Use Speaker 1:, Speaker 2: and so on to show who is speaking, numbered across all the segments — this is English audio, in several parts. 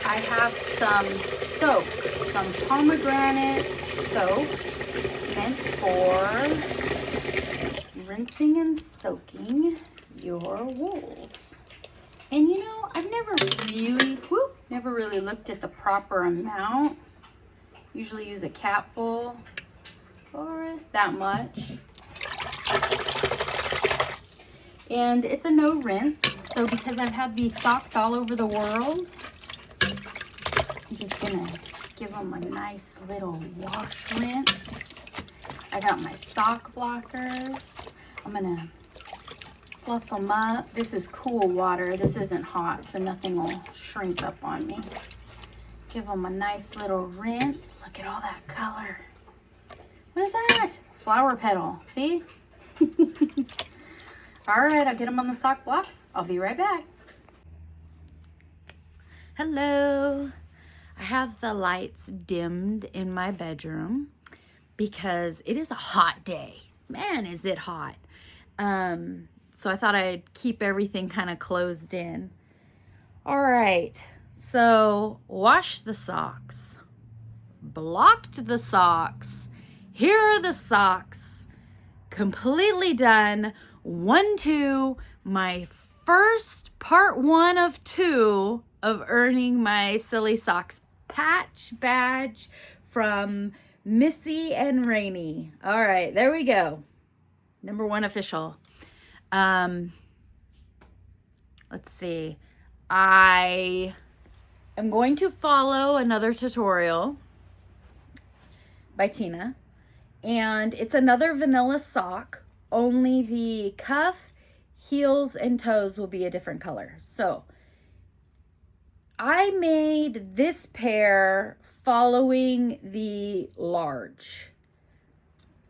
Speaker 1: I have some pomegranate soap meant for rinsing and soaking your wools. And you know, I've never really looked at the proper amount. Usually use a capful or that much. And it's a no rinse, so because I've had these socks all over the world, I'm just gonna give them a nice little wash rinse. I got my sock blockers. I'm gonna fluff them up. This is cool water. This isn't hot, so nothing will shrink up on me. Give them a nice little rinse. Look at all that color. What is that? Flower petal, see? All right, I'll get them on the sock blocks. I'll be right back. Hello. I have the lights dimmed in my bedroom because it is a hot day. Man, is it hot. So I thought I'd keep everything kind of closed in. All right, so washed the socks, blocked the socks. Here are the socks, completely done. 1, 2, my first part 1 of 2 of earning my Silly Socks patch badge from Missy and Rainy. All right, there we go. Number 1 official. Let's see. I am going to follow another tutorial by Tina, and it's another vanilla sock, only the cuff, heels, and toes will be a different color. So I made this pair following the large.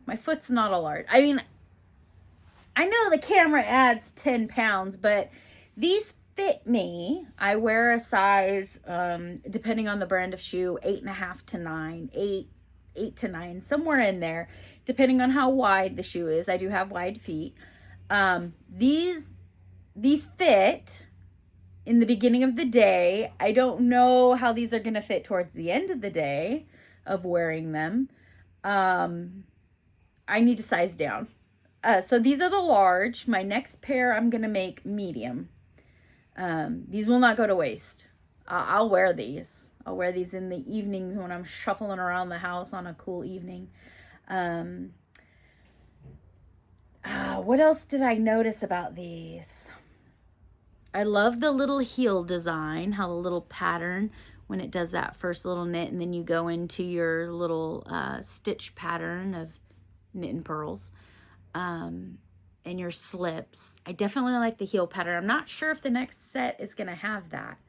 Speaker 1: My foot's not a large. I mean, I know the camera adds 10 pounds, but these fit me. I wear a size, depending on the brand of shoe, 8.5 to 9, 8 to 9, somewhere in there, depending on how wide the shoe is. I do have wide feet. These fit in the beginning of the day. I don't know how these are going to fit towards the end of the day of wearing them. I need to size down. So these are the large. My next pair I'm going to make medium. These will not go to waste. I'll wear these. I'll wear these in the evenings when I'm shuffling around the house on a cool evening. What else did I notice about these? I love the little heel design, how the little pattern when it does that first little knit, and then you go into your little stitch pattern of knit and purls. And your slips. I definitely like the heel pattern. I'm not sure if the next set is going to have that.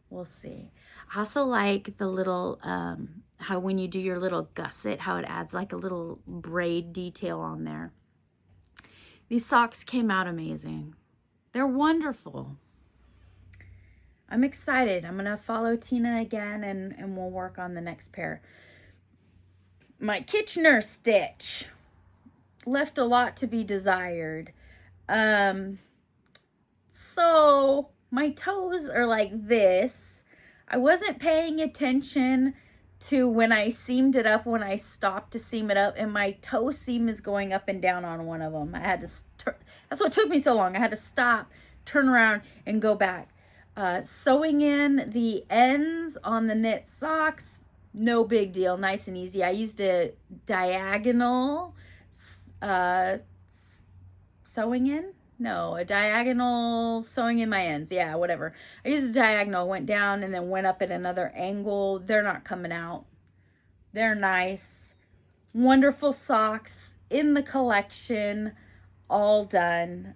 Speaker 1: We'll see. I also like the little, how when you do your little gusset, how it adds like a little braid detail on there. These socks came out amazing. They're wonderful. I'm excited. I'm going to follow Tina again and we'll work on the next pair. My Kitchener stitch left a lot to be desired. So my toes are like this. I wasn't paying attention to when I seamed it up, when I stopped to seam it up, and my toe seam is going up and down on one of them. I had to, that's what took me so long. I had to stop, turn around, and go back. Sewing in the ends on the knit socks, no big deal, nice and easy. I used a diagonal sewing in? No, a diagonal sewing in my ends. Yeah, whatever. I used a diagonal, went down and then went up at another angle. They're not coming out. They're nice. Wonderful socks in the collection, all done.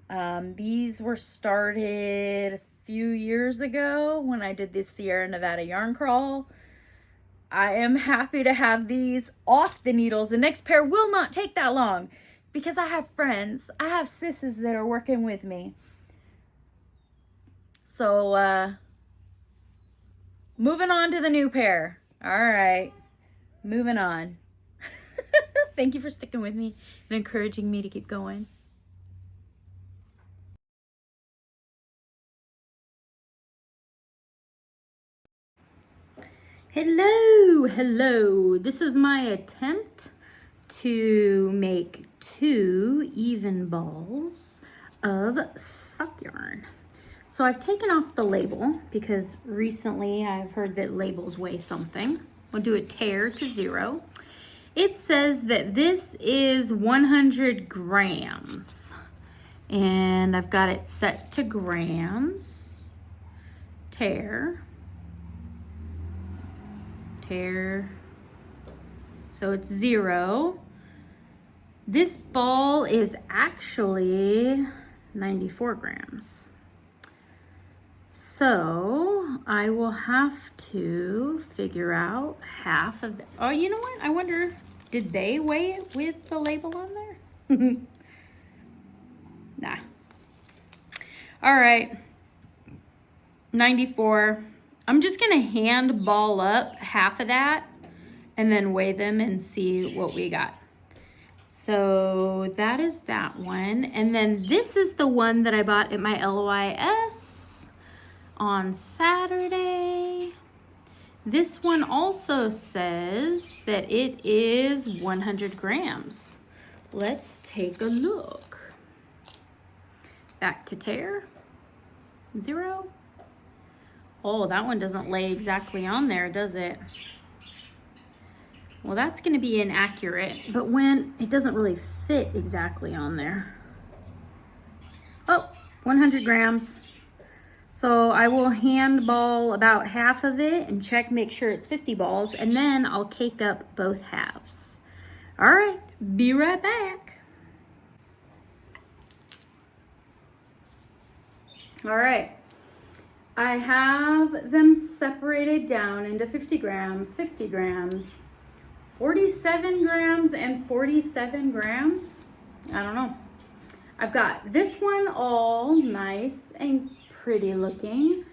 Speaker 1: These were started a few years ago when I did the Sierra Nevada yarn crawl. I am happy to have these off the needles. The next pair will not take that long, because I have friends, I have sisses that are working with me. So, moving on to the new pair. All right, moving on. Thank you for sticking with me and encouraging me to keep going. Hello, hello. This is my attempt to make 2 even balls of sock yarn. So I've taken off the label because recently I've heard that labels weigh something. We'll do a tear to 0. It says that this is 100 grams and I've got it set to grams. Tear. So it's 0. This ball is actually 94 grams. So I will have to figure out half of the, oh, you know what? I wonder, did they weigh it with the label on there? Nah. All right. 94. I'm just gonna hand ball up half of that and then weigh them and see what we got. So that is that one. And then this is the one that I bought at my LYS on Saturday. This one also says that it is 100 grams. Let's take a look. Back to tear, 0. Oh, that one doesn't lay exactly on there, does it? Well, that's going to be inaccurate, but when it doesn't really fit exactly on there. Oh, 100 grams. So I will handball about half of it and check, make sure it's 50 balls, and then I'll cake up both halves. All right, be right back. All right. I have them separated down into 50 grams, 50 grams, 47 grams, and 47 grams. I don't know. I've got this one all nice and pretty looking.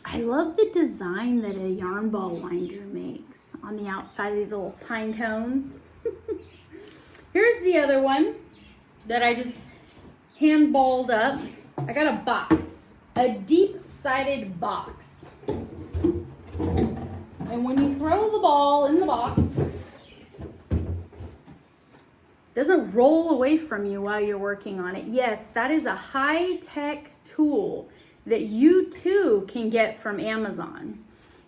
Speaker 1: I love the design that a yarn ball winder makes on the outside of these little pine cones. Here's the other one that I just hand balled up. I got a box. A deep-sided box. And when you throw the ball in the box, it doesn't roll away from you while you're working on it. Yes, that is a high-tech tool that you too can get from Amazon.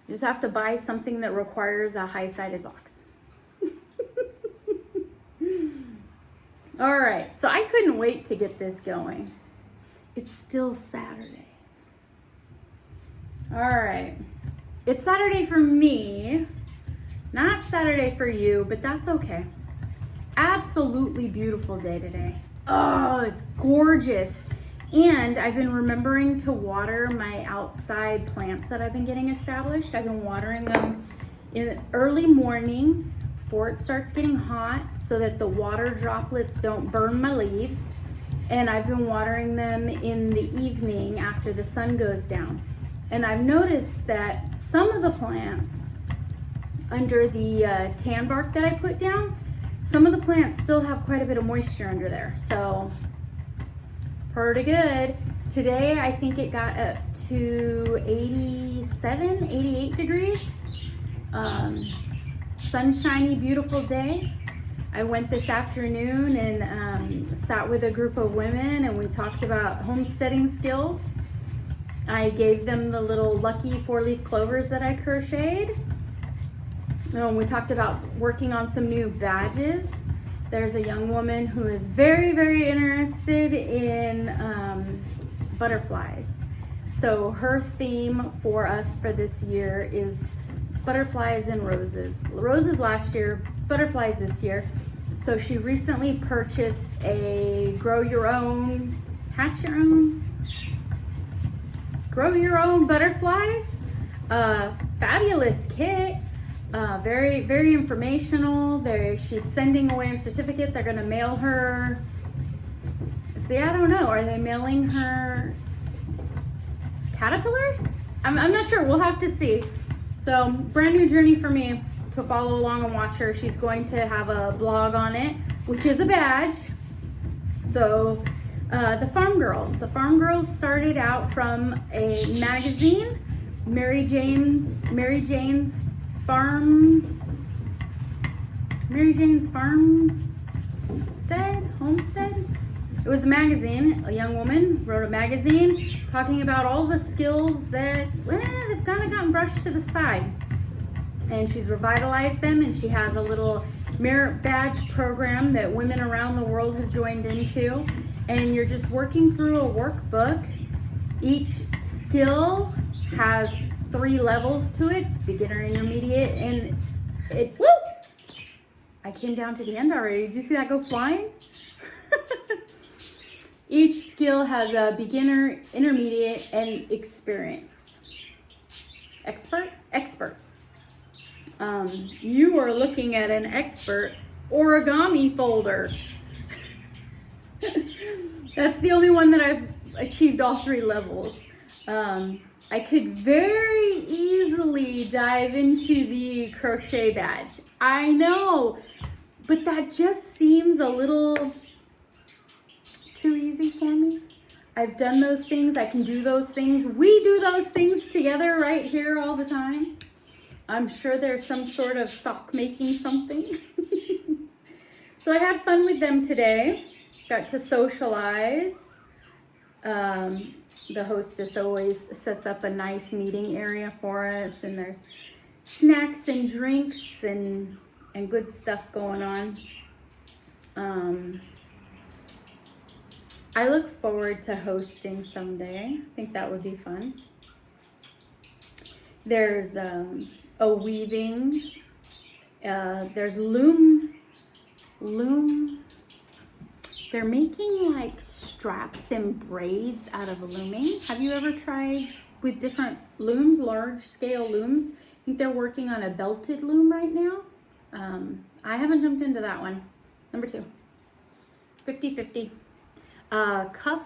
Speaker 1: You just have to buy something that requires a high-sided box. All right, so I couldn't wait to get this going. It's still Saturday. All right, it's Saturday for me, not Saturday for you, but that's okay. Absolutely beautiful day today. Oh, it's gorgeous. And I've been remembering to water my outside plants that I've been getting established. I've been watering them in the early morning before it starts getting hot so that the water droplets don't burn my leaves. And I've been watering them in the evening after the sun goes down. And I've noticed that some of the plants under the tan bark that I put down, some of the plants still have quite a bit of moisture under there. So pretty good. Today I think it got up to 87, 88 degrees. Sunshiny, beautiful day. I went this afternoon and sat with a group of women and we talked about homesteading skills. I gave them the little lucky 4-leaf clovers that I crocheted. We talked about working on some new badges. There's a young woman who is very, very interested in butterflies. So her theme for us for this year is butterflies and roses. Roses last year, butterflies this year. So she recently purchased a grow your own butterflies. Fabulous kit. Very, very informational. She's sending away a certificate. They're gonna mail her. See, I don't know. Are they mailing her caterpillars? I'm not sure. We'll have to see. So brand new journey for me to follow along and watch her. She's going to have a blog on it, which is a badge. So the Farm Girls started out from a magazine Mary Jane's Homestead. It was a magazine. A young woman wrote a magazine talking about all the skills that they've kind of gotten brushed to the side. And she's revitalized them, and she has a little merit badge program that women around the world have joined into. And you're just working through a workbook. Each skill has 3 levels to it, beginner, intermediate, and I came down to the end already. Did you see that go flying? Each skill has a beginner, intermediate, and experienced. Expert. You are looking at an expert origami folder. That's the only one that I've achieved all 3 levels. I could very easily dive into the crochet badge. I know, but that just seems a little too easy for me. I've done those things. I can do those things. We do those things together right here all the time. I'm sure there's some sort of sock making something. So I had fun with them today. Got to socialize. The hostess always sets up a nice meeting area for us, and there's snacks and drinks and good stuff going on. I look forward to hosting someday. I think that would be fun. There's a weaving. There's loom. They're making like straps and braids out of looming. Have you ever tried with different looms, large scale looms? I think they're working on a belted loom right now. I haven't jumped into that one. Number 2, 50-50. Cuff,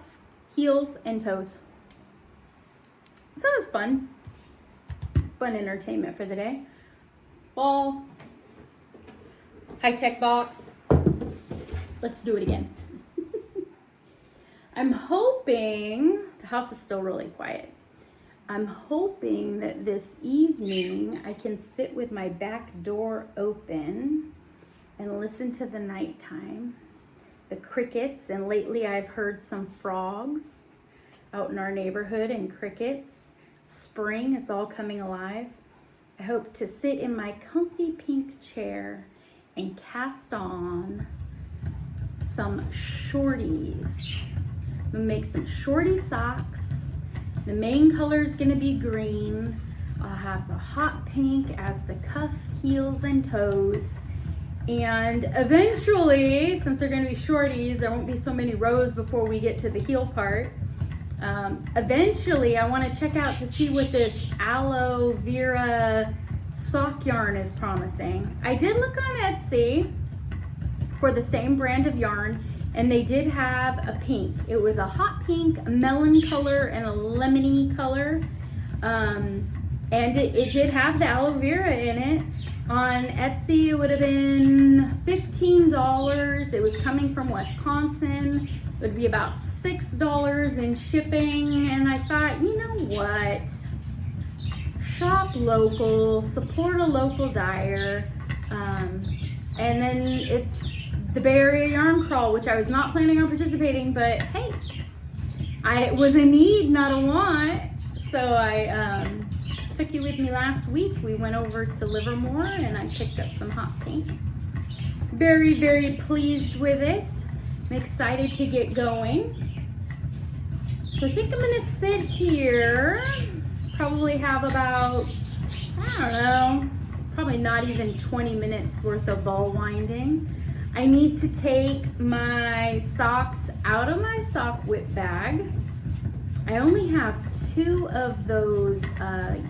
Speaker 1: heels, and toes. So it was fun. Fun entertainment for the day. Ball, high-tech box. Let's do it again. I'm hoping, the house is still really quiet. I'm hoping that this evening I can sit with my back door open and listen to the nighttime, the crickets, and lately I've heard some frogs out in our neighborhood and crickets. It's spring, it's all coming alive. I hope to sit in my comfy pink chair and cast on some shorties. I'm gonna make some shorty socks. The main color is gonna be green. I'll have the hot pink as the cuff, heels, and toes. And eventually, since they're gonna be shorties, there won't be so many rows before we get to the heel part. Eventually, I wanna check out to see what this aloe vera sock yarn is promising. I did look on Etsy for the same brand of yarn, and they did have a pink. It was a hot pink, a melon color, and a lemony color. And it did have the aloe vera in it. On Etsy, it would have been $15. It was coming from Wisconsin. It would be about $6 in shipping. And I thought, you know what? Shop local, support a local dyer. And then it's the Bay Area Yarn Crawl, which I was not planning on participating, but hey, I was a need, not a want. So I took you with me last week. We went over to Livermore and I picked up some hot pink. Very, very pleased with it. I'm excited to get going. So I think I'm gonna sit here, probably have about, I don't know, probably not even 20 minutes worth of ball winding. I need to take my socks out of my sock whip bag. I only have 2 of those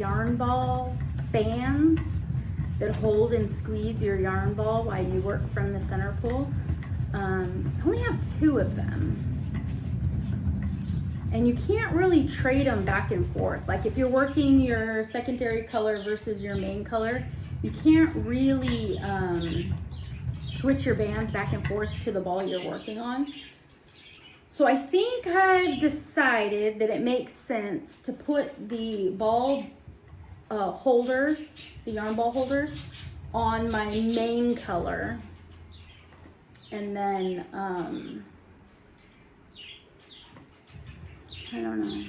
Speaker 1: yarn ball bands that hold and squeeze your yarn ball while you work from the center pull. I only have 2 of them. And you can't really trade them back and forth. Like if you're working your secondary color versus your main color, you can't really switch your bands back and forth to the ball you're working on. So I think I've decided that it makes sense to put the ball holders, the yarn ball holders, on my main color. And then, I don't know.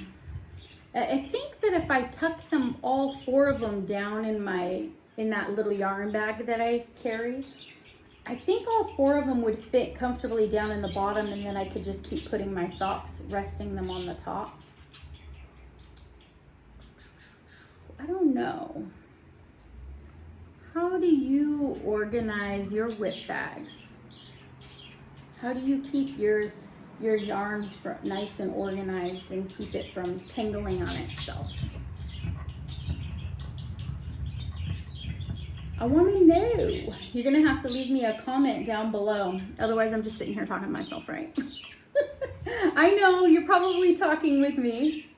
Speaker 1: I think that if I tuck them, all 4 of them down in that little yarn bag that I carry, I think all 4 of them would fit comfortably down in the bottom, and then I could just keep putting my socks, resting them on the top. I don't know. How do you organize your whip bags? How do you keep your yarn nice and organized and keep it from tangling on itself? I want to know. You're going to have to leave me a comment down below. Otherwise, I'm just sitting here talking to myself, right? I know, you're probably talking with me.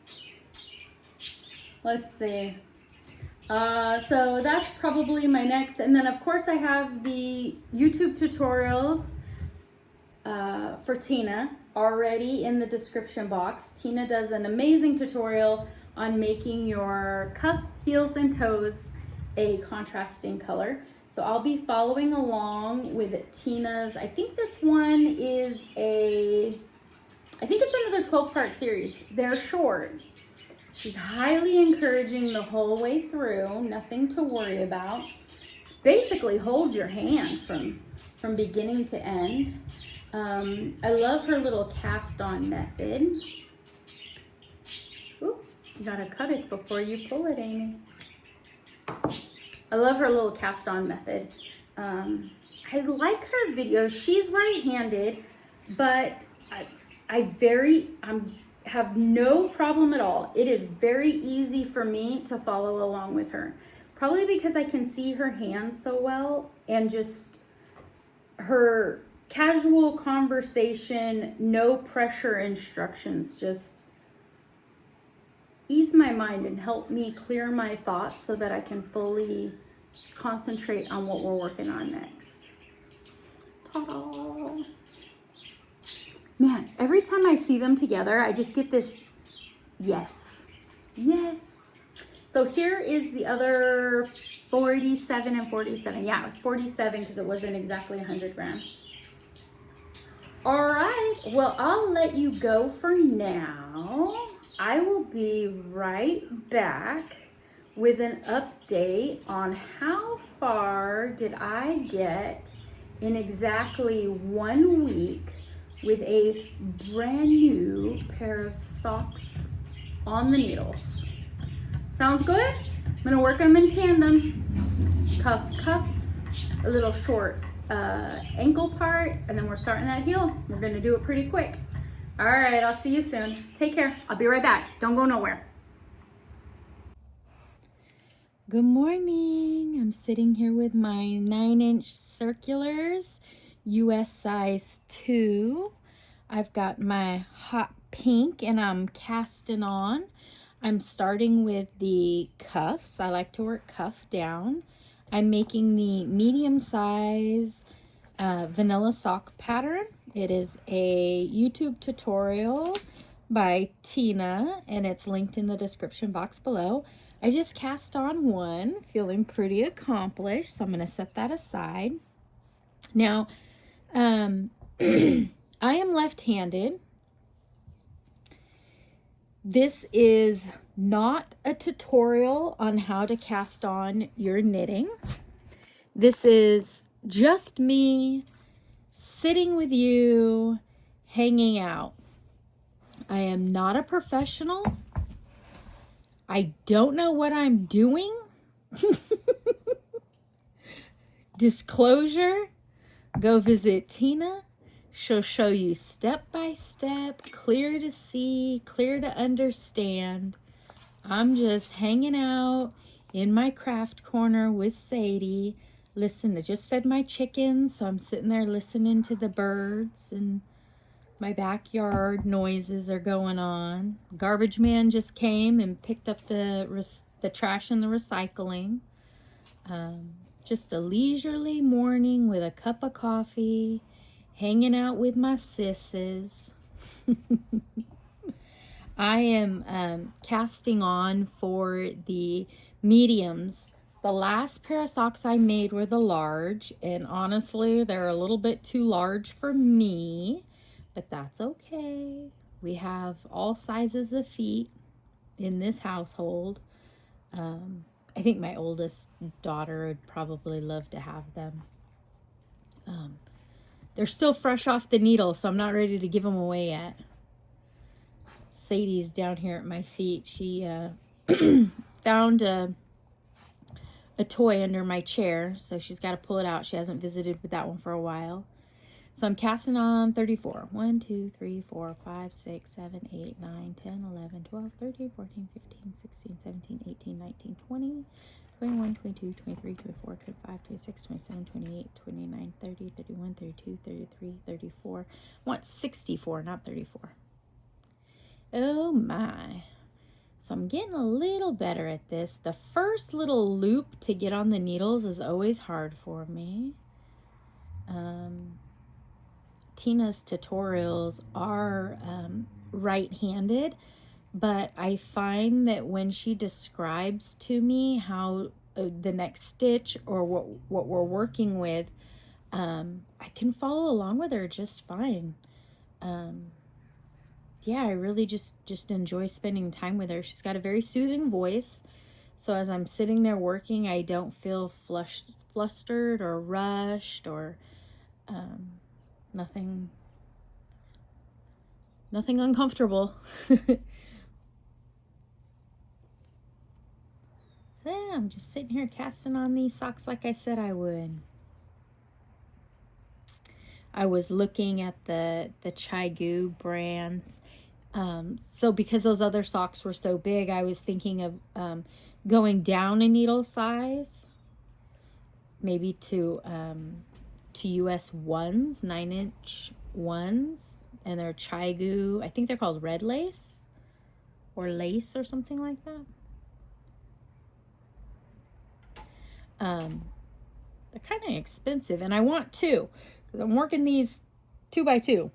Speaker 1: Let's see. So that's probably my next. And then, of course, I have the YouTube tutorials for Tina already in the description box. Tina does an amazing tutorial on making your cuff, heels, and toes a contrasting color. So I'll be following along with Tina's. I think this one is I think it's another 12-part series. They're short. She's highly encouraging the whole way through, nothing to worry about. She basically holds your hand from beginning to end. I love her little cast on method. Ooh, you gotta cut it before you pull it, Amy. I love her little cast on method. I like her videos. She's right-handed, but I have no problem at all. It is very easy for me to follow along with her. Probably because I can see her hands so well, and just her casual conversation, no pressure instructions, just ease my mind and help me clear my thoughts so that I can fully concentrate on what we're working on next. Ta-da! Man, every time I see them together, I just get this yes. Yes. So here is the other 47 and 47. Yeah, it was 47 because it wasn't exactly 100 grams. All right, well, I'll let you go for now. I will be right back with an update on how far did I get in exactly 1 week with a brand new pair of socks on the needles. Sounds good? I'm gonna work them in tandem. Cuff, cuff, a little short ankle part, and then we're starting that heel. We're gonna do it pretty quick. All right, I'll see you soon. Take care. I'll be right back. Don't go nowhere. Good morning. I'm sitting here with my 9-inch circulars, US size 2. I've got my hot pink and I'm casting on. I'm starting with the cuffs. I like to work cuff down. I'm making the medium size vanilla sock pattern. It is a YouTube tutorial by Tina, and it's linked in the description box below. I just cast on one, feeling pretty accomplished, so I'm going to set that aside. Now, I am left-handed. This is not a tutorial on how to cast on your knitting. This is just me sitting with you, hanging out. I am not a professional. I don't know what I'm doing. Disclosure, go visit Tina. She'll show you step by step, clear to see, clear to understand. I'm just hanging out in my craft corner with Sadie. Listen, I just fed my chickens, so I'm sitting there listening to the birds, and my backyard noises are going on. Garbage man just came and picked up the trash and the recycling. Just a leisurely morning with a cup of coffee, hanging out with my sisses. I am casting on for the mediums. The last pair of socks I made were the large, and honestly, they're a little bit too large for me, but that's okay. We have all sizes of feet in this household. I think my oldest daughter would probably love to have them. They're still fresh off the needle, so I'm not ready to give them away yet. Sadie's down here at my feet. She found a toy under my chair, so she's got to pull it out. She hasn't visited with that one for a while. So I'm casting on 34. 1, 2, 3, 4, 5, 6, 7, 8, 9, 10, 11, 12, 13, 14, 15, 16, 17, 18, 19, 20, 21, 22, 23, 24, 25, 26, 27, 28, 29, 30, 31, 32, 33, 34. I want 64, not 34. Oh my. So I'm getting a little better at this. The first little loop to get on the needles is always hard for me. Tina's tutorials are right-handed, but I find that when she describes to me how the next stitch or what we're working with, I can follow along with her just fine. Yeah, I really just enjoy spending time with her. She's got a very soothing voice, so as I'm sitting there working, I don't feel flustered or rushed or nothing uncomfortable. So yeah, I'm just sitting here casting on these socks like I said I would. I was looking at the Chai-goo brands. So because those other socks were so big, I was thinking of going down a needle size, maybe to US 1s, 9-inch 1s, and they're Chai-goo. I think they're called red lace or lace or something like that. They're kind of expensive, and I want two because I'm working these 2x2.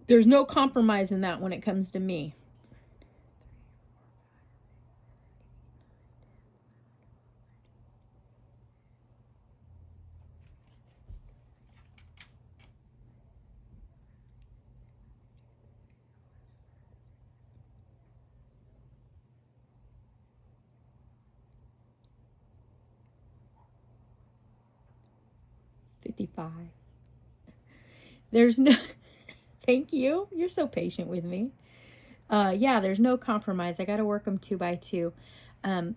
Speaker 1: There's no compromise in that when it comes to me. $55. There's no, thank you. You're so patient with me. Yeah, there's no compromise. I got to work them 2x2.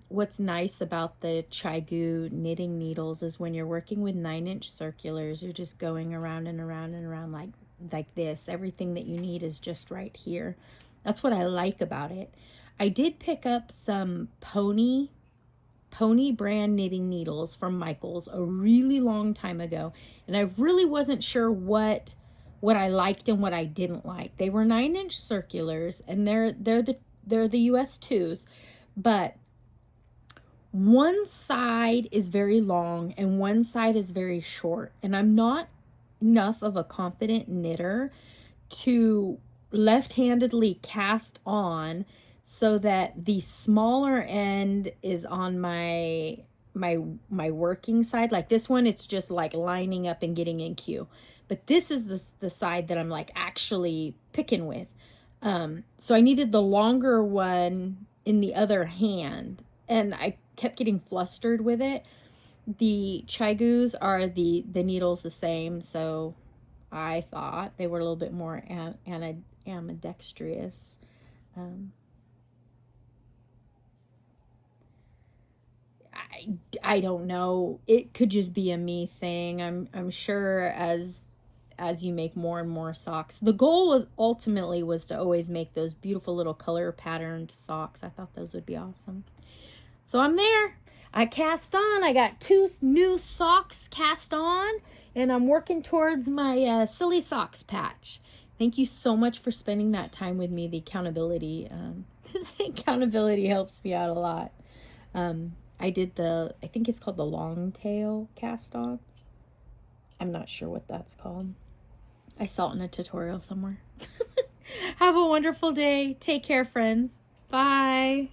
Speaker 1: What's nice about the Chai-goo knitting needles is when you're working with 9-inch circulars, you're just going around and around and around like this. Everything that you need is just right here. That's what I like about it. I did pick up some Pony brand knitting needles from Michaels a really long time ago, and I really wasn't sure what I liked and what I didn't like. They were 9-inch circulars, and they're the US 2s, but one side is very long and one side is very short, and I'm not enough of a confident knitter to left-handedly cast on so that the smaller end is on my working side. Like this one, it's just like lining up and getting in queue. But this is the side that I'm like actually picking with. So I needed the longer one in the other hand, and I kept getting flustered with it. The Chai-goos are the needles the same, so I thought they were a little bit more ambidextrous. I don't know. It could just be a me thing. I'm sure as you make more and more socks. The goal was ultimately to always make those beautiful little color patterned socks. I thought those would be awesome. So I'm there. I cast on. I got 2 new socks cast on, and I'm working towards my silly socks patch. Thank you so much for spending that time with me. The accountability, the accountability helps me out a lot. I did I think it's called the long tail cast on. I'm not sure what that's called. I saw it in a tutorial somewhere. Have a wonderful day. Take care, friends. Bye.